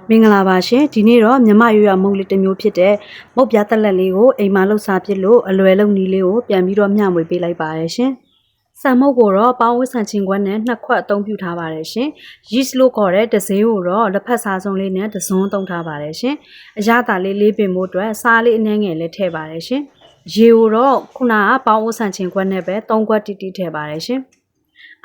မင်္ဂလာပါရှင်ဒီနေ့တော့မြမရွရမုတ်လေးတစ်မျိုးဖြစ်တဲ့မုတ်ပြားတက်လက်လေးကိုအိမ်မှာလှုပ်စားဖြစ်လို့အလွယ်လုံးနီးလေးကိုပြန်ပြီးတော့မျှဝေပေးလိုက်ပါရရှင်ဆန်မုတ်ကိုတော့ပေါင်းဝစ်ဆန်ချင်းခွက်နဲ့2ခွက်အသုံးပြုထားပါတယ်ရှင် yeast လို့ခေါ်တဲ့တစေးကိုတော့လက်ဖက်စားစုံလေးနဲ့တစွန်းသုံးထားပါတယ်ရှင်အရသာလေးပင်ဖို့အတွက်စားလေးအနှဲငယ်လေးထည့်ပါတယ်ရှင်ရေကိုတော့ခုနကပေါင်းဝစ်ဆန်ချင်းခွက်နဲ့ပဲ3ခွက်တိတိထည့်ပါတယ်ရှင်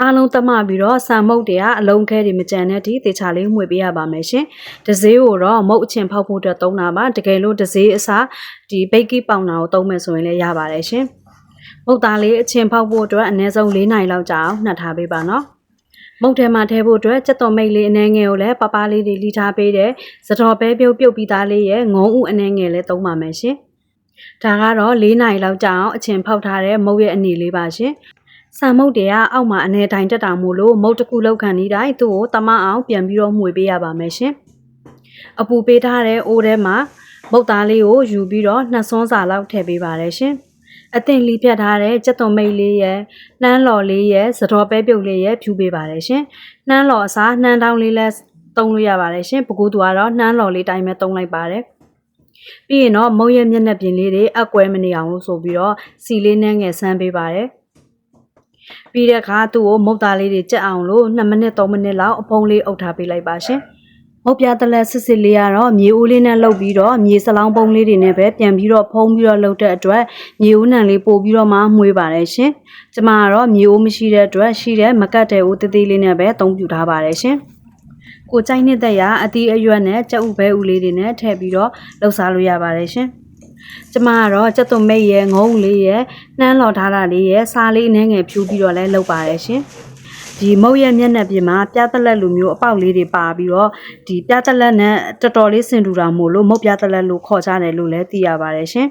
အားလုံးတမပြီးတော့ဆန်မုတ်တွေကအလုံးခဲတွေမကြံတဲ့အထိတေချာလေးမှွေပေးရပါမယ်ရှင်။ဒဇေးကိုတော့မုတ်အချင်ဖောက်ဖို့အတွက်သုံးတာပါ။တကယ်လို့ဒဇေးအစားဒီဘိတ်ကီပေါင်တာကိုသုံးမယ်ဆိုရင်လည်းရပါတယ်ရှင်။မုတ်သားလေးအချင်ဖောက်ဖို့အတွက်အနည်းဆုံး4နာရီလောက်ကြာအောင်နှက်ထားပေးပါနော်။မုတ်ထဲမှာထည့်ဖို့အတွက်ကြက်သွန်မိတ်လေးအနှဲငယ်ကိုလည်းပပလေးတွေလှီထားပေးတဲ့စတော်ပဲပြုတ်ပြီးသားလေးရဲ့ငုံဥအနှဲငယ်လေးသုံးပါမယ်ရှင်။ဒါကတော့4နာရီလောက်ကြာအောင်အချင်ဖောက်ထားတဲ့မုတ်ရဲ့အနေလေးပါရှင်။ဆန်မုတ်တွေကအောက်မှာအနေတိုင်းတက်တာမို့လို့မုတ်တစ်ခုလောက်ခံနေတိုင်းသူ့ကိုတမအောင်ပြန်ပြီးတော့မှွေပေးရပါမယ်ရှင်။အပူပေးထားတဲ့အိုးထဲမှာမုတ်သားလေးကိုယူပြီးတော့2စွန်းစာလောက်ထည့်ပေးပါတယ်ရှင်။အသင့်လီဖြတ်ထားတဲ့ကြက်သွန်မိတ်လေးရဲ့နှမ်းလော်လေးရဲ့စတော်ပဲပြုတ်လေးရဲ့ဖြူပေးပါတယ်ရှင်။နှမ်းလော်အစားနှမ်းတောင်းလေးလည်းသုံးလို့ရပါတယ်ရှင်။ပကူတူကတော့နှမ်းလော်လေးတိုင်းပဲသုံးလိုက်ပါတယ်။ပြီးရင်တော့မုတ်ရဲ့မျက်နှာပြင်လေးတွေအကွဲမနေအောင်လို့ဆိုပြီးတော့စီလေးနဲ့ငယ်ဆန်းပေးပါတယ်။ပြီးတဲ့အခါသူ့ကိုမုတ်သားလေးတွေကြက်အောင်လို့2မိနစ်3မိနစ်လောက်အဖုံးလေးအုပ်ထားပေးလိုက်ပါရှင်။မုတ်ပြားတလက်စစ်လေးကတော့မြေဦးလေးနဲ့လှုပ်ပြီးတော့မြေစလောင်းပုံးလေးတွေနဲ့ပဲပြန်ပြီးတော့ဖုံးပြီးတော့လှုပ်တဲ့အတွက်မြေဦးနံလေးပို့ပြီးတော့မှမှွေးပါတယ်ရှင်။ကျမကတော့မြေဦးမရှိတဲ့အတွက်ရှိတဲ့မကတ်တဲ့ဦးသေးလေးနဲ့ပဲအသုံးပြုထားပါတယ်ရှင်။ကိုကြိုက်နှစ်သက်ရာအသီးအရွက်နဲ့ကြက်ဥပဲဦးလေးတွေနဲ့ထည့်ပြီးတော့လှုပ်စားလို့ရပါတယ်ရှင်။ကျမကတော့ကြက်သွန်မိတ်ရဲ့ငုံလေးရဲ့နှမ်းလော်ထားတာလေးရဲ့စားလေးအနှဲငယ်ဖြူပြီးတော့လဲလုပ်ပါတယ်ရှင်ဒီမုတ်ရဲ့မျက်နှာပြင်မှာပြားသက်လက်လိုမျိုးအပေါက်လေးတွေပါပြီးတော့ဒီပြားသက်လက်နဲ့တော်တော်လေးဆင်တူတာမို့လို့မုတ်ပြားသက်လက်လို့ခေါ်ကြတယ်လို့လည်းသိရပါတယ်ရှင်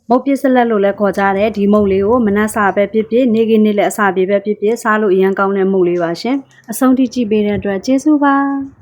မုတ်ပြစ်စလက်လို့လည်းခေါ်ကြတယ်ဒီမုတ်လေးကိုမနက်စာပဲဖြစ်ဖြစ်နေ့ကနေ့လည်းအစာပြေပဲဖြစ်ဖြစ်စားလို့အရင်ကောင်းတဲ့မုတ်လေးပါရှင်အဆုံးထိကြည့်ပေးတဲ့အတွက်ကျေးဇူးပါ